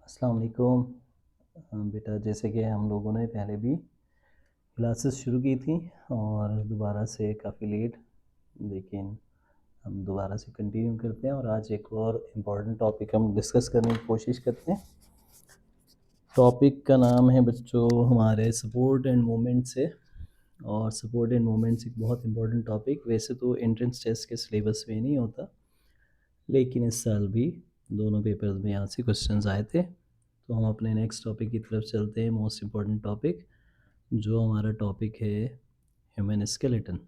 अस्सलाम वालेकुम। बेटा जैसे कि हम लोगों ने पहले भी क्लासेस शुरू की थी और दोबारा से काफ़ी लेट, लेकिन हम दोबारा से कंटिन्यू करते हैं और आज एक और इम्पॉर्टेंट टॉपिक हम डिस्कस करने की कोशिश करते हैं। टॉपिक का नाम है बच्चों हमारे सपोर्ट एंड मूवमेंट से। और सपोर्ट एंड मूवमेंट्स एक बहुत इम्पॉर्टेंट टॉपिक वैसे तो एंट्रेंस टेस्ट के सिलेबस में नहीं होता, लेकिन इस साल भी दोनों पेपर्स में यहाँ से क्वेश्चंस आए थे। तो हम अपने नेक्स्ट टॉपिक की तरफ चलते हैं, मोस्ट इम्पॉर्टेंट टॉपिक, जो हमारा टॉपिक है ह्यूमन स्केलेटन।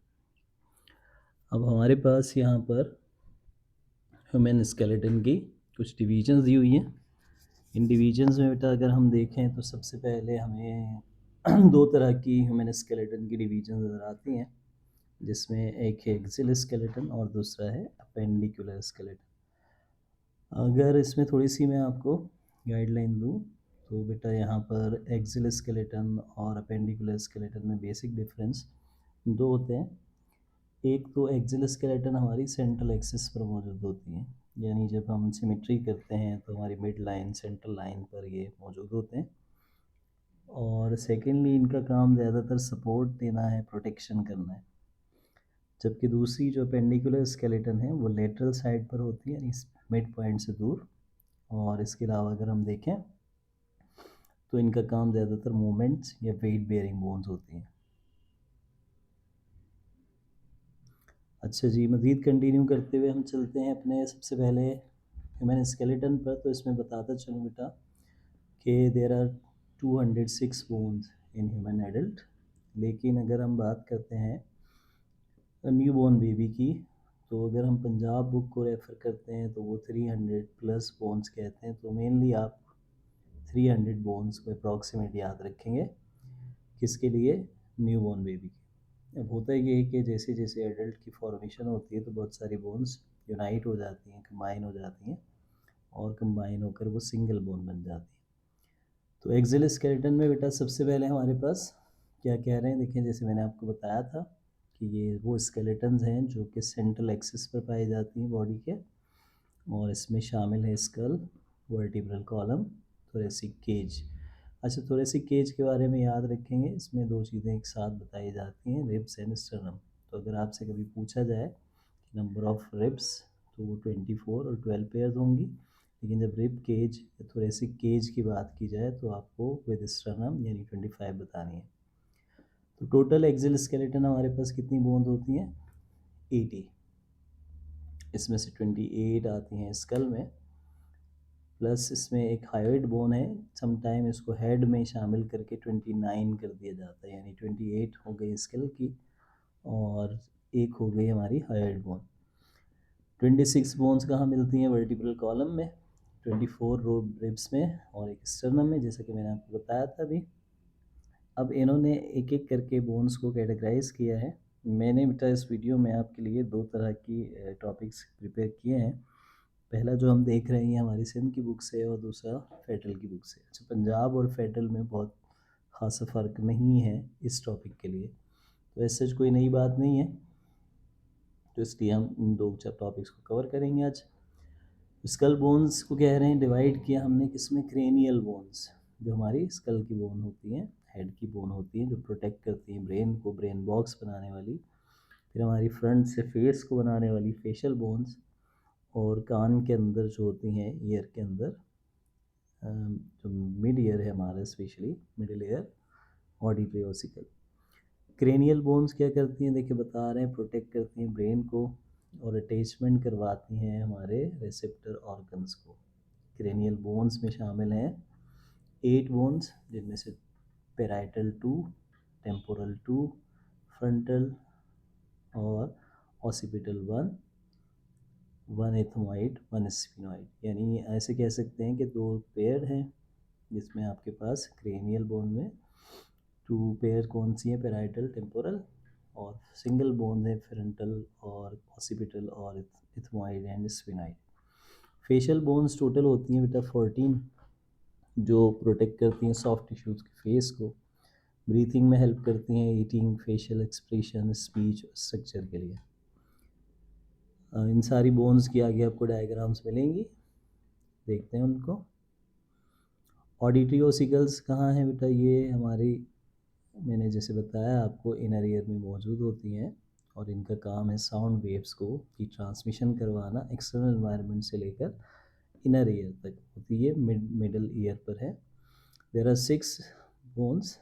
अब हमारे पास यहाँ पर ह्यूमन स्केलेटन की कुछ डिवीजन्स दी हुई हैं। इन डिवीजन्स में बेटा अगर हम देखें तो सबसे पहले हमें दो तरह की ह्यूमन स्केलेटन की डिवीजन नज़र आती हैं, जिसमें एक है एक्सियल स्केलेटन और दूसरा है अपेंडिकुलर स्केलेटन। अगर इसमें थोड़ी सी मैं आपको गाइडलाइन दूँ तो बेटा यहाँ पर एक्सियल स्केलेटन और अपेंडिकुलर स्केलेटन में बेसिक डिफरेंस दो होते हैं। एक तो एक्सियल स्केलेटन हमारी सेंट्रल एक्सिस पर मौजूद होती है, यानी जब हम सिमेट्री करते हैं तो हमारी मिड लाइन सेंट्रल लाइन पर ये मौजूद होते हैं। और सेकेंडली इनका काम ज़्यादातर सपोर्ट देना है, प्रोटेक्शन करना है। जबकि दूसरी जो अपेंडिकुलर स्केलेटन है वो लेटरल साइड पर होती है, यानी मिड पॉइंट से दूर। और इसके अलावा अगर हम देखें तो इनका काम ज़्यादातर मूवमेंट्स या वेट बेयरिंग बोन्स होती हैं। अच्छा जी, मज़ीद कंटिन्यू करते हुए हम चलते हैं अपने सबसे पहले ह्यूमन स्केलेटन पर। तो इसमें बताता चलूँ बेटा कि there are 206 bones in human adult. लेकिन अगर हम बात करते हैं न्यू बॉर्न बेबी की, तो अगर हम पंजाब बुक को रेफ़र करते हैं तो वो 300 प्लस बोन्स कहते हैं। तो मेनली आप 300 बोन्स को अप्रॉक्सीमेट याद रखेंगे, किसके लिए? न्यू बॉर्न बेबी की। अब होता ये है कि जैसे जैसे एडल्ट की फॉर्मेशन होती है तो बहुत सारी बोन्स यूनाइट हो जाती हैं, कंबाइन हो जाती हैं और कंबाइन होकर वो सिंगल बोन बन जाती है। तो एक्सियल स्केलेटन में बेटा सबसे पहले हमारे पास क्या कह रहे हैं, देखिए जैसे मैंने आपको बताया था कि ये वो स्केलेटन्स हैं जो कि सेंट्रल एक्सिस पर पाई जाती हैं बॉडी के, और इसमें शामिल है skull, vertebral column, thoracic cage. अच्छा, थोरेसिक केज के बारे में याद रखेंगे, इसमें दो चीज़ें एक साथ बताई जाती हैं, रिब्स एंड स्टर्नम। तो अगर आपसे कभी पूछा जाए कि नंबर ऑफ रिब्स, तो वो 24 और 12 पेयर्स होंगी। लेकिन जब रिब केज या थोरेसिक केज की बात की जाए तो आपको विद स्टर्नम यानी 25 बतानी है। तो टोटल एक्सियल स्केलेटन हमारे पास कितनी बोन्स होती हैं? 80। इसमें से 28 आती हैं स्कल में, प्लस इसमें एक हायोइड बोन है। समटाइम इसको हेड में शामिल करके 29 कर दिया जाता है, यानी 28 हो गई स्कल की और एक हो गई हमारी हायोइड बोन। 26 बोन्स कहाँ मिलती हैं? वर्टिब्रल कॉलम में, 24 रिब्स में और एक स्टर्नम में, जैसा कि मैंने आपको बताया था अभी। अब इन्होंने एक एक करके बोन्स को कैटेगराइज किया है। मैंने बेटा इस वीडियो में आपके लिए दो तरह की टॉपिक्स प्रिपेयर किए हैं। पहला जो हम देख रहे हैं हमारी सिंध की बुक से और दूसरा फेडरल की बुक से। अच्छा, पंजाब और फेडरल में बहुत ख़ास फ़र्क नहीं है इस टॉपिक के लिए, तो ऐसे कोई नई बात नहीं है, तो इसलिए हम इन दो टॉपिक्स को कवर करेंगे आज। स्कल बोन्स को कह रहे हैं डिवाइड किया हमने किसमें? क्रेनियल बोन्स, जो हमारी स्कल की बोन होती हैं, हेड की बोन होती हैं, जो प्रोटेक्ट करती हैं ब्रेन को, ब्रेन बॉक्स बनाने वाली। फिर हमारी फ्रंट से फेस को बनाने वाली फेशियल बोन्स, और कान के अंदर जो होती हैं, ईयर के अंदर जो मिड ईयर है हमारा, specially middle ear, auditory ossicle. Cranial bones क्या करती हैं? देखिए बता रहे हैं, प्रोटेक्ट करती हैं ब्रेन को और अटैचमेंट करवाती हैं हमारे रिसेप्टर ऑर्गन्स को। क्रेनियल बोन्स में शामिल हैं 8 बोन्स, जिनमें से पेराइटल 2, टेम्पोरल 2, फ्रंटल और ऑसिपिटल 1, 1 एथमॉइड 1 स्फिनॉइड। यानी ऐसे कह सकते हैं कि दो पेयर हैं, जिसमें आपके पास क्रेनियल बोन में 2 पेयर कौन सी हैं? पेराइटल, टेम्पोरल, और सिंगल बोन है फ्रंटल और ऑसिपिटल और ethmoid and sphenoid. Facial bones total होती हैं बेटा 14, जो प्रोटेक्ट करती हैं सॉफ्ट टिश्यूज़ के फेस को, ब्रीथिंग में हेल्प करती हैं, eating, facial expression, speech, structure के लिए। इन सारी बोन्स की आगे आपको डायग्राम्स मिलेंगी, देखते हैं उनको। ऑडिटरी ओसिकल्स कहाँ हैं बेटा? ये हमारी, मैंने जैसे बताया आपको, इनर ईयर में मौजूद होती हैं और इनका काम है साउंड वेव्स को की ट्रांसमिशन करवाना एक्सटर्नल एनवायरनमेंट से लेकर इनर ईयर तक होती है, मिडल ईयर पर है। देयर आर 6 बोन्स,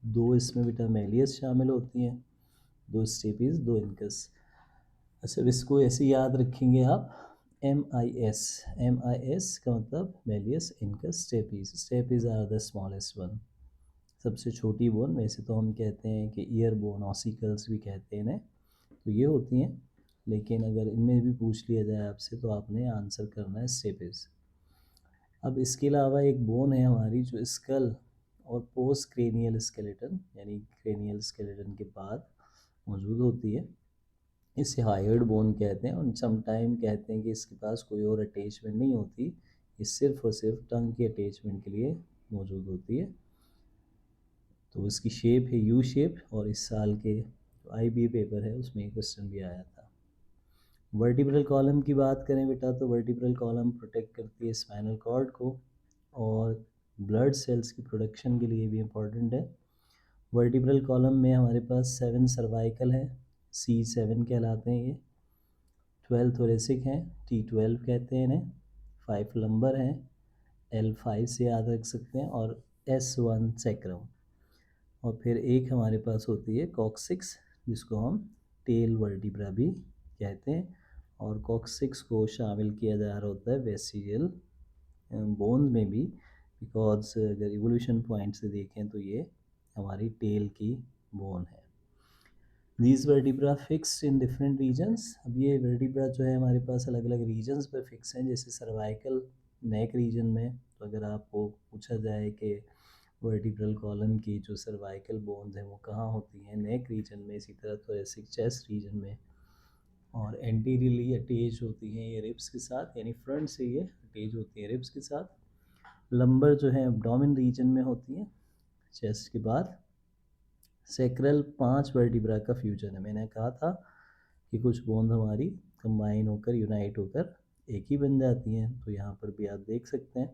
2 इसमें बेटा मेलियस शामिल होती हैं, 2 स्टेपीज, 2 इनकस। अच्छा, इसको ऐसे याद रखेंगे आप, MIS, MIS का मतलब malleus, incus, stapes. Stapes are the smallest one, सबसे छोटी बोन। वैसे तो हम कहते हैं कि ईयर बोन, ऑसिकल्स भी कहते हैं इन्हें, तो ये होती हैं, लेकिन अगर इनमें भी पूछ लिया जाए आपसे तो आपने आंसर करना है स्टेपीज। अब इसके अलावा एक बोन है हमारी जो स्कल और पोस्ट क्रेनियल स्केलेटन, यानी क्रेनियल स्केलेटन के बाद मौजूद होती है। इसे हायर्ड बोन कहते हैं और समटाइम कहते हैं कि इसके पास कोई और अटैचमेंट नहीं होती, ये सिर्फ और सिर्फ टंग के अटैचमेंट के लिए मौजूद होती है। तो इसकी शेप है यू शेप, और इस साल के IB पेपर है उसमें क्वेश्चन भी आया था। वर्टिब्रल कॉलम की बात करें बेटा, तो वर्टिब्रल कॉलम प्रोटेक्ट करती है स्पाइनल कॉर्ड को और ब्लड सेल्स की प्रोडक्शन के लिए भी इम्पॉर्टेंट है। वर्टिब्रल कॉलम में हमारे पास 7 सर्वाइकल है, C7 कहलाते हैं ये, 12 थोरेसिक हैं, T12 कहते हैं इन्हें, 5 लंबर हैं, L5 से याद रख सकते हैं, और S1 सैक्रम। और फिर एक हमारे पास होती है कॉक्सिक्स, जिसको हम टेल वर्टिब्रा भी कहते हैं, और कॉक्सिक्स को शामिल किया जा रहा होता है वेसिडियल बोन्स में भी, बिकॉज अगर इवोल्यूशन पॉइंट से देखें तो ये हमारी टेल की बोन है। These vertebra fix in different regions. अब ये वर्टिब्रा जो है हमारे पास अलग अलग रीजन्स पर फिक्स हैं, जैसे सर्वाइकल नेक रीजन में, तो अगर आपको पूछा जाए कि वर्टिब्रल कॉलम की जो सर्वाइकल बोन्स हैं वो कहाँ होती हैं, नेक रीजन में, इसी तरह थोरेसिक चेस्ट रीजन में, और एंटीरियरली अटैच होती हैं ये रिब्स के साथ, यानी फ्रंट से ये अटैच होती हैं रिब्स के साथ। लंबर जो है एब्डोमेन रीजन में होती हैं चेस्ट के बाद। सैक्रल 5 वर्टिब्रा का फ्यूजन है, मैंने कहा था कि कुछ बोन्स हमारी कंबाइन होकर, यूनाइट होकर एक ही बन जाती हैं, तो यहाँ पर भी आप देख सकते हैं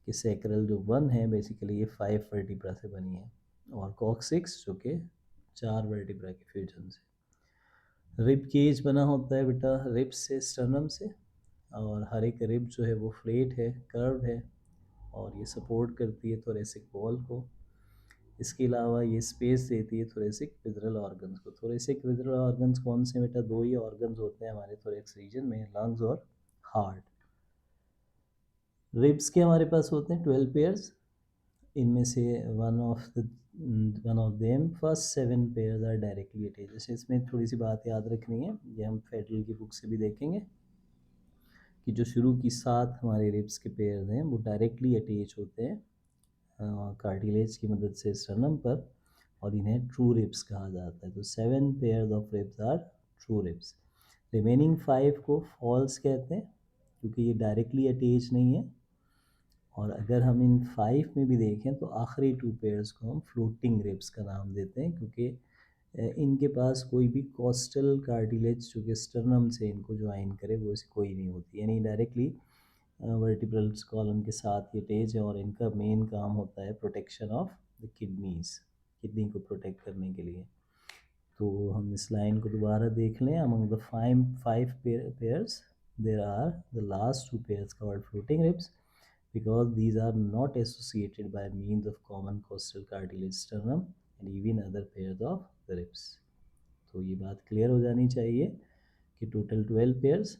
कि सैक्रल जो 1 है बेसिकली ये 5 वर्टिब्रा से बनी है, और कॉक्सिक्स जो कि 4 वर्टिब्रा के फ्यूजन से। रिब केज बना होता है बेटा रिब्स से, स्टर्नम से, और हर एक रिब जो है वो फ्लेट है, कर्व है, और ये सपोर्ट करती है थोरेसिक वॉल को। इसके अलावा ये स्पेस देती है थोरेसिक विजरल ऑर्गन्स को। थोरेसिक विजरल ऑर्गन्स कौन से बेटा? 2 ही ऑर्गन्स होते हैं हमारे थोरेक्स रीजन में, लंग्स और हार्ट। रिब्स के हमारे पास होते हैं 12 पेयर्स, इनमें से one of them first 7 pairs are directly attach. जैसे इसमें थोड़ी सी बात याद रखनी है, ये हम फेडरल की बुक से भी देखेंगे कि जो शुरू की 7 हमारे रिब्स के पेयर्स हैं वो डायरेक्टली अटैच होते हैं कार्टिलेज की मदद से स्टर्नम पर, और इन्हें ट्रू रिब्स कहा जाता है। तो 7 pairs of ribs are true ribs. Remaining 5 को फॉल्स कहते हैं क्योंकि ये डायरेक्टली अटैच नहीं है। और अगर हम इन 5 में भी देखें तो आखिरी 2 पेयर्स को हम फ्लोटिंग रिब्स का नाम देते हैं, क्योंकि इनके पास कोई भी कोस्टल कार्टिलेज जो कि स्टर्नम से इनको ज्वाइन करे वो ऐसी कोई नहीं होती, यानी डायरेक्टली वर्टिब्रल कॉलम के साथ ये अटैच है, और इनका मेन काम होता है protection of the kidneys, kidney को प्रोटेक्ट करने के लिए। तो हम इस लाइन को दोबारा देख लें, among the 5 pairs there are the last 2 pairs called floating ribs because these are not associated by means of common costal cartilage sternum and even other pairs of the ribs। तो ये बात clear हो जानी चाहिए कि total 12 pairs,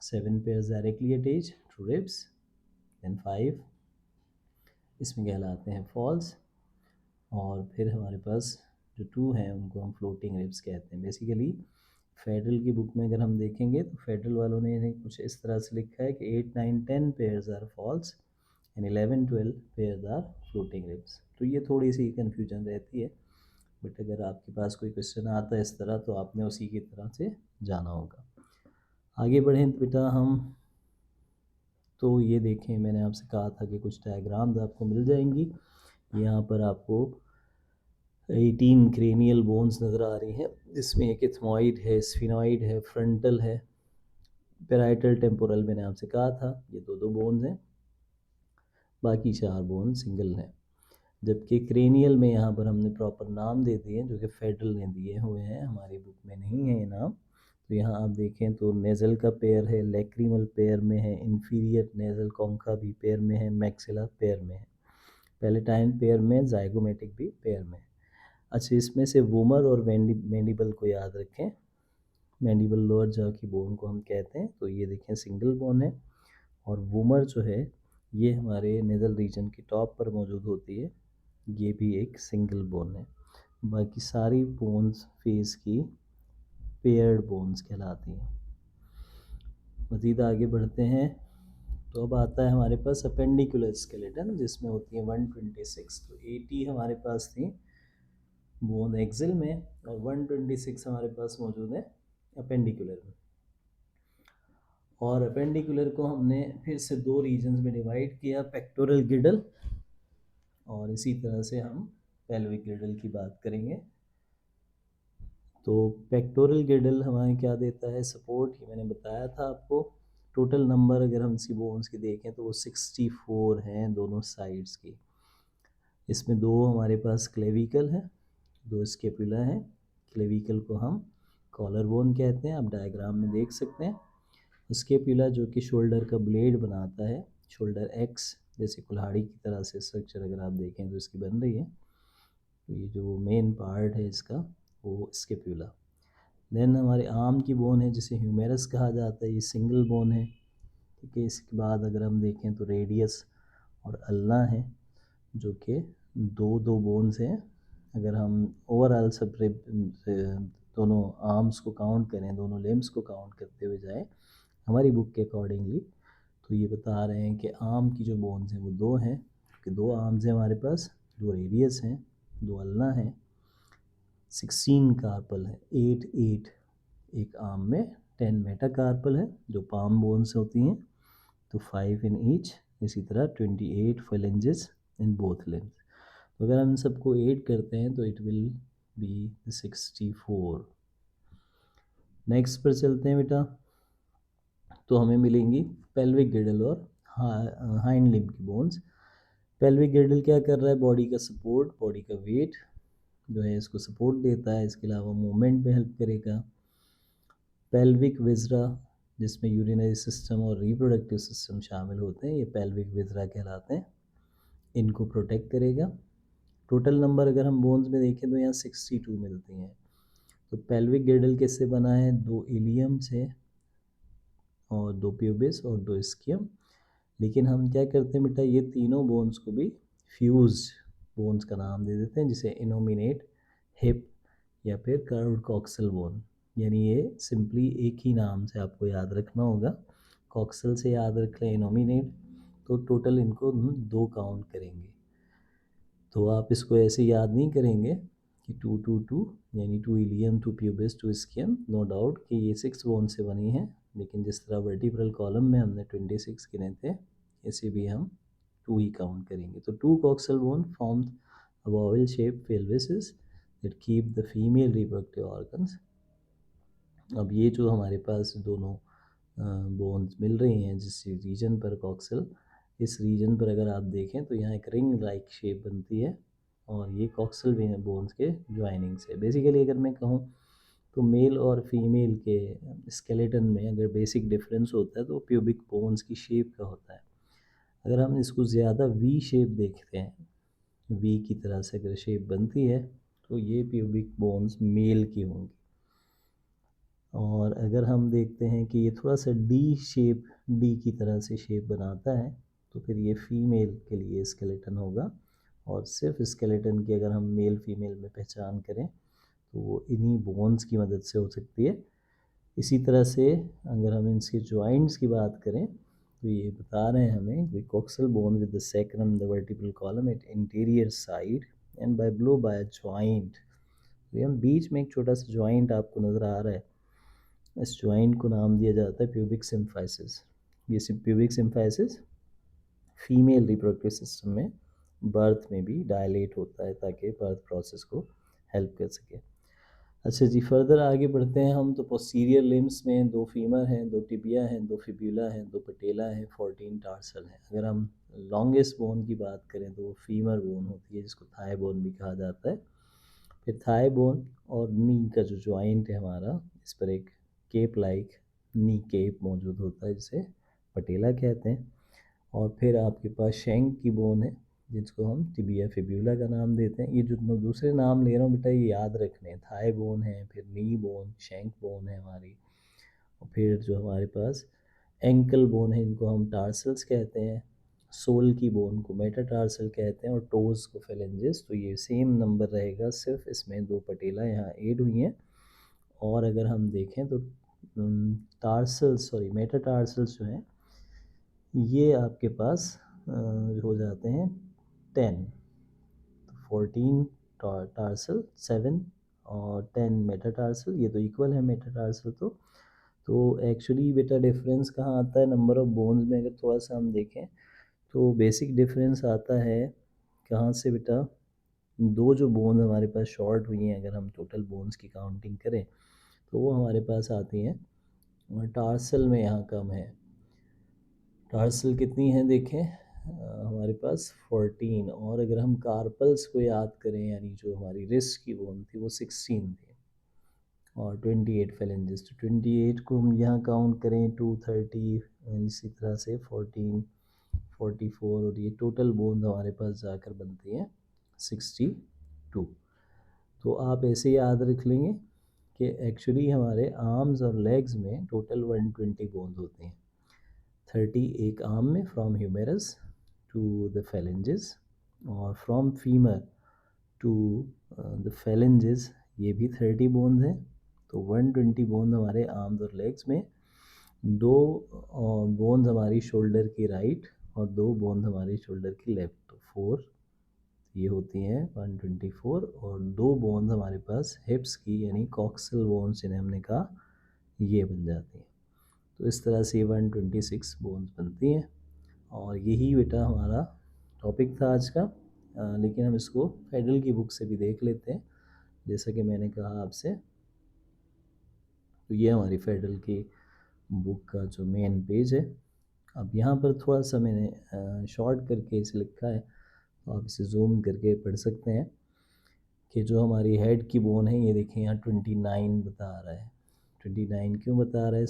7 pairs directly attach to ribs, then 5 इसमें कहलाते हैं फॉल्स, और फिर हमारे पास जो 2 हैं उनको हम फ्लोटिंग रिब्स कहते हैं। बेसिकली फेडरल की बुक में अगर हम देखेंगे तो फेडरल वालों ने इन्हें कुछ इस तरह से लिखा है कि 8, 9, 10 pairs are false and 11, 12 pairs are floating ribs. तो ये थोड़ी सी कन्फ्यूजन रहती है, बट अगर आपके पास कोई क्वेश्चन आता है इस तरह तो आपने उसी की तरह से जाना होगा। आगे बढ़ें तो बेटा हम, तो ये देखें मैंने आपसे कहा था कि कुछ डायग्राम्स आपको मिल जाएंगी। यहाँ पर आपको 18 क्रेनियल बोन्स नज़र आ रही हैं, जिसमें एक एथमॉइड है, स्फिनॉइड है, फ्रंटल है, पेराइटल टेम्पोरल मैंने आपसे कहा था, ये 2 बोन्स हैं। बाकी 4 बोन सिंगल हैं। जबकि क्रेनियल में यहाँ पर हमने प्रॉपर नाम दे दिए जो कि फेडरल ने दिए हुए हैं, हमारी बुक में नहीं है ये नाम। तो यहाँ आप देखें तो नेज़ल का पेयर है, लैक्रिमल पेयर में है, इंफीरियर नेज़ल कॉन्का भी पेयर में है, मैक्सिला पेयर में है, पैलेटाइन पेयर में, जाइगोमेटिक भी पेयर में है। अच्छा, इसमें से वूमर और मैंडिबल को याद रखें। मैंडिबल लोअर जॉ की बोन को हम कहते हैं। तो ये देखें सिंगल बोन है, और वूमर जो है ये हमारे नेज़ल रीजन की टॉप पर मौजूद होती है, ये भी एक सिंगल बोन है। बाकी सारी बोन्स फेस की पेयर्ड बोन्स कहलाती हैं। मज़ीद आगे बढ़ते हैं तो अब आता है हमारे पास अपेंडिकुलर स्केलेटन, जिसमें होती है 126। तो 80 हमारे पास थी बोन एक्सिल में, और 126 हमारे पास मौजूद है अपेंडिकुलर में। और अपेंडिकुलर को हमने फिर से 2 रीजन्स में डिवाइड किया, पेक्टोरल गिडल, और इसी तरह से हम पेल्विक गिडल की बात करेंगे। तो पेक्टोरल गिडल हमें क्या देता है सपोर्ट, ये मैंने बताया था आपको। टोटल नंबर अगर हम इसी बोन्स की देखें तो वो 64 हैं दोनों साइड्स की। इसमें 2 हमारे पास क्लेविकल है, 2 स्केपुला है। क्लेविकल को हम कॉलर बोन कहते हैं, आप डायग्राम में देख सकते हैं। स्केपुला जो कि शोल्डर का ब्लेड बनाता है, शोल्डर एक्स जैसे कुल्हाड़ी की तरह से स्ट्रक्चर अगर आप देखें तो इसकी बन रही है। तो ये जो मेन पार्ट है इसका वो स्केपुला। देन हमारे आर्म की बोन है जिसे ह्यूमेरस कहा जाता है, ये सिंगल बोन है, ठीक है। इसके बाद अगर हम देखें तो रेडियस और अल्ना है जो कि दो बोन्स हैं। अगर हम ओवरऑल सब दोनों आर्म्स को काउंट करें, दोनों लिम्स को काउंट करते हुए जाएं हमारी बुक के अकॉर्डिंगली, तो ये बता रहे हैं कि आर्म की जो बोन्स हैं वो 2 हैं, कि 2 आर्म्स हैं हमारे पास, 2 रेडियस हैं, 2 अल्ना हैं, 16 कार्पल है, 8 एक आर्म में, 10 मेटाकार्पल है जो पाम बोन्स होती हैं, तो 5 इन ईच। इसी तरह 28 फेलेंजेस इन बोथ लिम्स। तो अगर हम सबको ऐड करते हैं तो इट विल बी 64। नेक्स्ट पर चलते हैं बेटा, तो हमें मिलेंगी पेल्विक गिडल और हाइंड लिम्ब की बोन्स। पेल्विक गिडल क्या कर रहा है, बॉडी का सपोर्ट, बॉडी का वेट जो है इसको सपोर्ट देता है, इसके अलावा मूवमेंट में हेल्प करेगा। पेल्विक विजरा जिसमें यूरिनरी सिस्टम और रिप्रोडक्टिव सिस्टम शामिल होते हैं, ये पेल्विक विजरा कहलाते हैं, इनको प्रोटेक्ट करेगा। टोटल नंबर अगर हम बोन्स में देखें तो यहाँ 62 मिलती हैं। तो पेल्विक गिडल किससे बना है, 2 इलियम से और 2 प्यूबिस और 2 स्कियम। लेकिन हम क्या करते हैं बेटा, ये तीनों बोन्स को भी फ्यूज्ड बोन्स का नाम दे देते हैं, जिसे इनोमिनेट हिप या फिर कर्व्ड कॉक्सल बोन, यानी ये सिंपली एक ही नाम से आपको याद रखना होगा। कॉक्सल से याद रख लें इनोमिनेट, तो टोटल इनको हम 2 काउंट करेंगे। तो आप इसको ऐसे याद नहीं करेंगे कि 2 2 2 यानी 2 इलियम 2 प्यूबिस 2 स्कियम, नो डाउट कि ये 6 बोन से बनी है, लेकिन जिस तरह वर्टिब्रल कॉलम में हमने 26 गिने थे, इसे भी हम 2 ही काउंट करेंगे। तो 2 coxal bone form a vowel shaped pelvises that keep the female reproductive organs। अब ये जो हमारे पास दोनों बोन्स मिल रही हैं जिस रीजन पर कॉक्सल, इस रीजन पर अगर आप देखें तो यहाँ एक रिंग लाइक शेप बनती है, और ये कॉक्सल बोन्स के ज्वाइनिंग से। बेसिकली अगर मैं कहूँ तो मेल और फीमेल के स्केलेटन में अगर बेसिक डिफरेंस होता है तो प्यूबिक बोन्स की शेप का होता है। अगर हम इसको ज़्यादा वी शेप देखते हैं, वी की तरह से अगर शेप बनती है तो ये प्यूबिक बोन्स मेल की होंगी। और अगर हम देखते हैं कि ये थोड़ा सा डी शेप, डी की तरह से शेप बनाता है, तो फिर ये फीमेल के लिए स्केलेटन होगा। और सिर्फ स्केलेटन की अगर हम मेल फीमेल में पहचान करें तो वो इन्हीं बोन्स की मदद से हो सकती है। इसी तरह से अगर हम इनके जॉइंट्स की बात करें तो ये बता रहे हैं हमें, the coxal bone with the sacrum the vertebral column at interior side and by below by joint. तो हम बीच में एक छोटा सा जॉइंट आपको नज़र आ रहा है, इस जॉइंट को नाम दिया जाता है प्यूबिक सिम्फाइसिस। ये pubic symphysis female reproductive system में बर्थ में भी डायलेट होता है ताकि बर्थ प्रोसेस को हेल्प कर सके। अच्छा जी, फर्दर आगे बढ़ते हैं हम। तो पोस्टीरियर लिम्स में 2 फीमर हैं, 2 टिबिया हैं, 2 फिब्यूला हैं, 2 पटेला हैं, 14 टार्सल हैं। अगर हम लॉन्गेस्ट बोन की बात करें तो वो फीमर बोन होती है, जिसको थाई बोन भी कहा जाता है। फिर थाई बोन और नी का जो जॉइंट है हमारा, इस पर एक केप लाइक नी केप मौजूद होता है, जिसे पटेला कहते हैं। और फिर आपके पास शैंक की बोन है, जिसको हम टिबिया फिब्यूला का नाम देते हैं। ये जो दूसरे नाम ले रहा हूँ बेटा, ये याद रखने हैं। थाई बोन है, फिर नी बोन, शैंक बोन है हमारी, और फिर जो हमारे पास एंकल बोन है, इनको हम टार्सल्स कहते हैं। सोल की बोन को मेटाटार्सल कहते हैं, और टोज़ को फेलेंजेस। तो ये सेम नंबर रहेगा, सिर्फ इसमें 2 पटेला यहाँ ऐड हुई हैं। और अगर हम देखें तो टार्सल्स, सॉरी, मेटाटार्सल्स जो हैं, ये आपके पास हो जाते हैं 10। 14 टार्सल, 7 और 10 मेटाटार्सल, ये तो इक्वल है मेटाटार्सल। तो एक्चुअली बेटा डिफरेंस कहाँ आता है नंबर ऑफ बोन्स में? अगर थोड़ा सा हम देखें तो बेसिक डिफरेंस आता है कहाँ से बेटा? 2 जो बोन हमारे पास शॉर्ट हुई हैं, अगर हम टोटल बोन्स की काउंटिंग करें तो वो हमारे पास आती हैं, और टार्सल में यहाँ कम है। टार्सल कितनी है देखें, हमारे पास 14। और अगर हम कार्पल्स को याद करें, यानी जो हमारी रिस्ट की बोन थी, वो 16 थी, और 28 फेलेंजेस। तो 28 को हम यहाँ काउंट करें 230, इसी तरह से 14, 44, और ये टोटल बोन हमारे पास जाकर बनती हैं 62। तो आप ऐसे याद रख लेंगे कि एक्चुअली हमारे आर्म्स और लेग्स में टोटल 120 बोन्स होते हैं। 30 एक आर्म में from humerus to the phalanges, और from femur to the phalanges ये भी 30 बोन्स हैं। तो 120 बोन हमारे आर्म्स और लेग्स में, 2 बोन्स हमारी शोल्डर की राइट और 2 बोन्स हमारी शोल्डर की लेफ्ट, तो 4 ये होती हैं 124। और 2 बोन्स हमारे पास हिप्स की, यानी कॉक्सल बोन्स जिन्हें हमने कहा, ये बन जाती हैं। तो इस तरह से 126 बोन्स बनती हैं। और यही बेटा हमारा टॉपिक था आज का। लेकिन हम इसको फेडरल की बुक से भी देख लेते हैं, जैसा कि मैंने कहा आपसे। तो ये हमारी फेडरल की बुक का जो मेन पेज है। अब यहाँ पर थोड़ा सा मैंने शॉर्ट करके इसे लिखा है, तो आप इसे जूम करके पढ़ सकते हैं कि जो हमारी हेड की बोन है, ये देखें यहाँ 29 बता रहा है। 29 क्यों बता रहा है?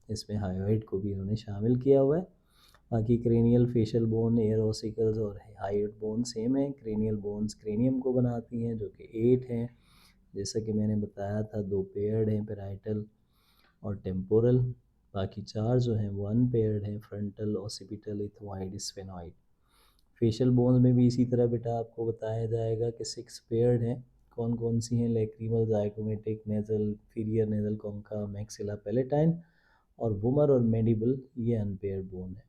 इसमें हायोइड को भी उन्होंने शामिल किया हुआ है। बाकी cranial, facial bone, air ossicles और हायोइड बोन सेम है। क्रेनियल बोन्स क्रेनियम को बनाती हैं, जो कि 8 हैं, जैसा कि मैंने बताया था। 2 पेयर्ड हैं, पैराइटल और टेम्पोरल। बाकी 4 जो हैं वो अनपेयर्ड हैं, frontal, occipital, ethmoid, sphenoid. Facial bones में भी इसी तरह बेटा आपको बताया जाएगा कि 6 पेयर्ड हैं। कौन कौन सी हैं? Lacrimal, zygomatic, nasal, inferior nasal concha, maxilla palatine और वुमर और मेडिबल, ये अनपेयर्ड बोन है।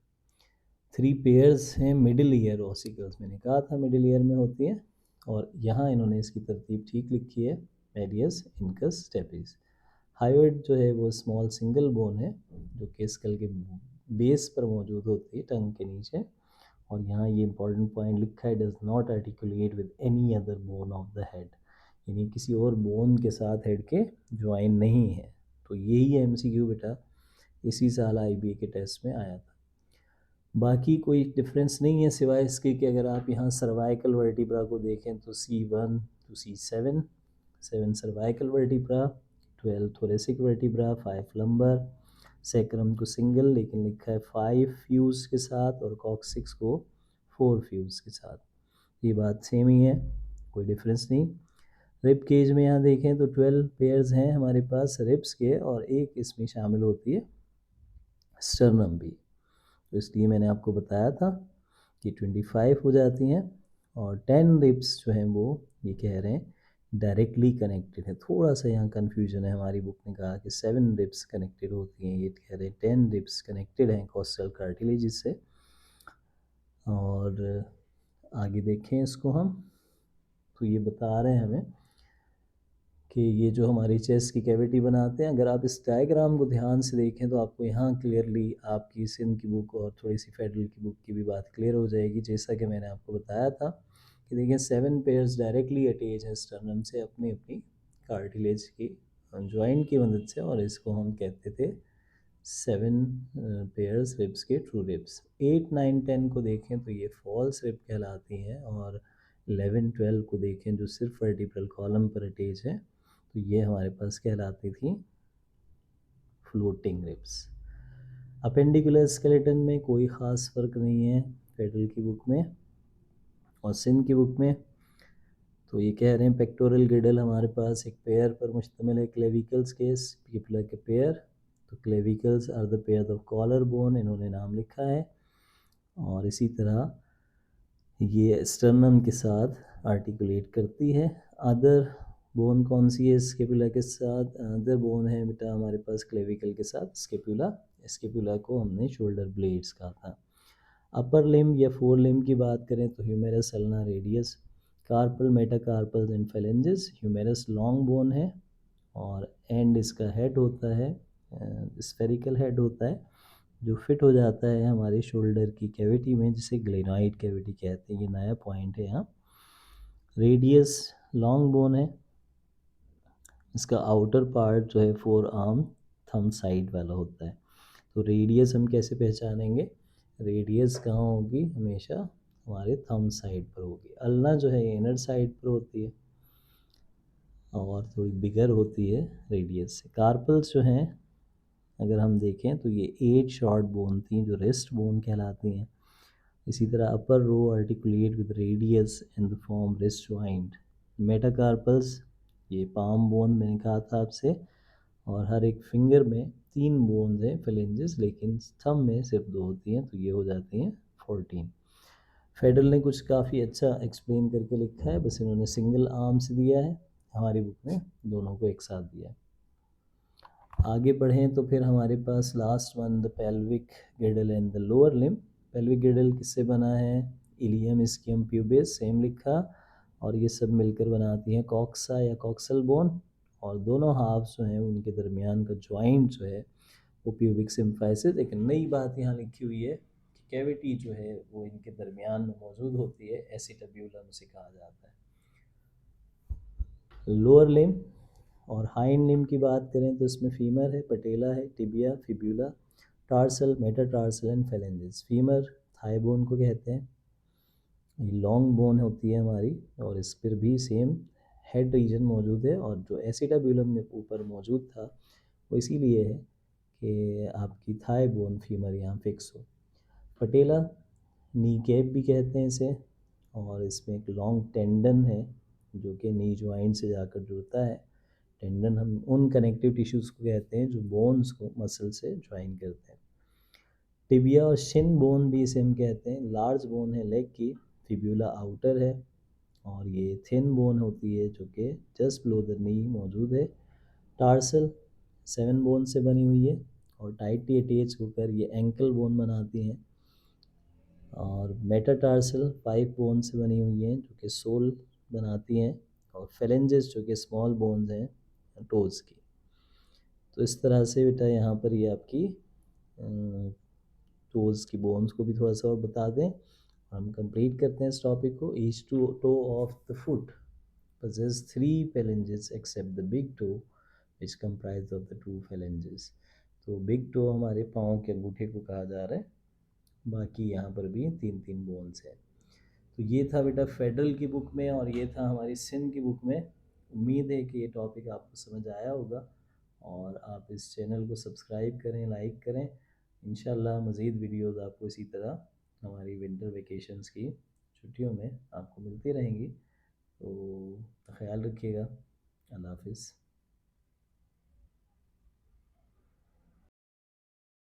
3 पेयर्स हैं मिडिल ईयर ऑसिकल्स, मैंने कहा था मिडिल ईयर में होती हैं, और यहाँ इन्होंने इसकी तरतीब ठीक लिखी है, मेडियस, इनकस, स्टेपिस। हायोइड जो है वो स्मॉल सिंगल बोन है, जो कि स्कल के बेस पर मौजूद होती है, टंग के नीचे। और यहाँ ये इंपॉर्टेंट पॉइंट लिखा है, does not articulate with any other bone of the head, यानी किसी और बोन के साथ हेड के ज्वाइन नहीं है। तो यही MCQ बेटा इसी साल IBA के टेस्ट में आया था। बाकी कोई डिफरेंस नहीं है, सिवाय इसके कि अगर आप यहाँ सर्वाइकल वर्टिब्रा को देखें तो C1 to C7, 7 cervical vertebra, 12 thoracic vertebra, 5 lumbar, sacrum को सिंगल लेकिन लिखा है 5 फ्यूज़ के साथ, और कॉक्सिक्स को 4 फ्यूज़ के साथ। ये बात सेम ही है, कोई डिफरेंस नहीं। रिब केज में यहाँ देखें तो 12 पेयर्स हैं हमारे पास रिब्स के, और एक इसमें शामिल होती है स्टर्नम भी। तो इसलिए मैंने आपको बताया था कि 25 हो जाती हैं, और 10 रिब्स जो हैं वो ये कह रहे हैं डायरेक्टली कनेक्टेड है। थोड़ा सा यहाँ कन्फ्यूजन है, हमारी बुक ने कहा कि 7 रिब्स कनेक्टेड होती हैं, ये कह रहे हैं 10 रिब्स कनेक्टेड हैं कॉस्टल कार्टिलेज से। और आगे देखें इसको हम, तो ये बता रहे हैं हमें कि ये जो हमारी चेस्ट की कैविटी बनाते हैं, अगर आप इस डायग्राम को ध्यान से देखें तो आपको यहाँ क्लियरली आपकी सिंध की बुक और थोड़ी सी फेडरल की बुक की भी बात क्लियर हो जाएगी। जैसा कि मैंने आपको बताया था कि देखिए 7 पेयर्स डायरेक्टली अटैच हैं स्टर्नम से अपनी अपनी कार्टिलेज की जॉइंट की मदद से, और इसको हम कहते थे 7 पेयर्स रिब्स के ट्रू रिब्स। 8, 9, 10 को देखें तो ये फॉल्स रिब कहलाती हैं, और 11, 12 को देखें जो सिर्फ वर्टिब्रल कॉलम पर अटैच है, तो ये हमारे पास कहलाती थी फ्लोटिंग रिब्स। अपेंडिकुलर स्केलेटन में कोई ख़ास फ़र्क नहीं है फेडरल की बुक में और सिन की बुक में। तो ये कह रहे हैं पेक्टोरल गिडल हमारे पास एक पेयर पर मुश्तमिल है, क्लेविकल्स के स्टिपुला के पेयर। तो clavicles are the pair of collar bone, इन्होंने नाम लिखा है। और इसी तरह ये स्टर्नम के साथ आर्टिकुलेट करती है। अदर बोन कौन सी है स्केपुला के साथ? अदर बोन है बेटा हमारे पास क्लेविकल के साथ स्केपुला। स्केपुला को हमने शोल्डर ब्लेड्स कहा था। अपर लिम्ब या फोर लिम्ब की बात करें तो humerus, ulna, radius, carpal, metacarpal and phalanges. Humerus long bone है और एंड इसका हेड होता है, स्फेरिकल हेड होता है, जो फिट हो जाता है हमारे शोल्डर की कैविटी में, जिसे ग्लेनॉइड कैविटी कहते हैं। ये नया पॉइंट है यहाँ। रेडियस लॉन्ग बोन है, इसका आउटर पार्ट जो है फोर आर्म थंब साइड वाला होता है। तो रेडियस हम कैसे पहचानेंगे? रेडियस कहाँ होगी? हमेशा हमारे थंब साइड पर होगी। अल्ना जो है इनर साइड पर होती है और थोड़ी बिगर होती है रेडियस से। कार्पल्स जो हैं अगर हम देखें तो ये 8 शॉर्ट बोन थी जो रेस्ट बोन कहलाती हैं। इसी तरह upper row articulate with radius in the form wrist joint. Metacarpals ये पाम बोन मैंने कहा था आपसे, और हर एक फिंगर में 3 बोन्स हैं फेलेंजेस, लेकिन थंब में सिर्फ 2 होती हैं, तो ये हो जाती हैं 14। फेडरल ने कुछ काफ़ी अच्छा एक्सप्लेन करके लिखा है, बस इन्होंने सिंगल आर्म से दिया है, हमारी बुक में दोनों को एक साथ दिया है। आगे बढ़ें तो फिर हमारे पास last one the pelvic girdle and the lower limb. Pelvic girdle किससे बना है? इलियम, इस्कियम, प्यूबिस, सेम लिखा, और ये सब मिलकर बनाती हैं कॉक्सा या कॉक्सल बोन, और दोनों हाफ्स जो हैं उनके दरमियान का जॉइंट जो है वो प्यूबिक सिम्फाइसिस। एक नई बात यहाँ लिखी हुई है कि कैविटी जो है वो इनके दरमियान में मौजूद होती है, एसिटाब्यूलम से कहा जाता है। लोअर लिम्ब और हाइंड लिम्ब की बात करें तो इसमें फीमर है, पटेला है, tibia, fibula, tarsal, metatarsal and phalanges. Femur thigh bone को कहते हैं, ये लॉन्ग बोन होती है हमारी, और इस पर भी सेम हेड रीजन मौजूद है, और जो एसिटाब्यूलम में ऊपर मौजूद था वो इसीलिए है कि आपकी थाई बोन फीमर यहाँ फिक्स हो। पटेला नी कैप भी कहते हैं इसे, और इसमें एक लॉन्ग टेंडन है जो कि नी जॉइंट से जाकर जुड़ता है। टेंडन हम उन कनेक्टिव टिश्यूज़ को कहते हैं जो बोन्स को मसल से ज्वाइन करते हैं। टिबिया और शिन बोन भी इसे हम कहते हैं। लार्ज बोन है लेग की, फिब्यूला आउटर है, और ये थिन बोन होती है जो कि जस्ट बिलो द नी मौजूद है। टार्सल 7 बोन से बनी हुई है और टाइटली अटैच होकर ये एंकल बोन बनाती हैं। और मेटाटार्सल 5 बोन से बनी हुई हैं जो कि सोल बनाती हैं, और फेलेंजेस जो कि स्मॉल बोन्स हैं टोज़ की। तो इस तरह से बेटा यहाँ पर ये आपकी टोज़ की बोन्स को भी थोड़ा सा और बता दें, और हम कंप्लीट करते हैं इस टॉपिक को। Each toe of the foot possess 3 phalanges except the big toe which comprised of the 2 phalanges। तो बिग टो हमारे पाँव के अंगूठे को कहा जा रहा है, बाकी यहाँ पर भी 3-3 बोन्स है। तो ये था बेटा फेडरल की बुक में, और ये था हमारी सिंध की बुक में। उम्मीद है कि ये टॉपिक आपको समझ आया होगा, और आप इस चैनल को सब्सक्राइब करें, लाइक करें। इंशाल्लाह मज़ीद वीडियोज़ आपको इसी तरह हमारी विंटर वेकेशंस की छुट्टियों में आपको मिलती रहेंगी। तो ख्याल रखिएगा। अल्लाह हाफ़िज़।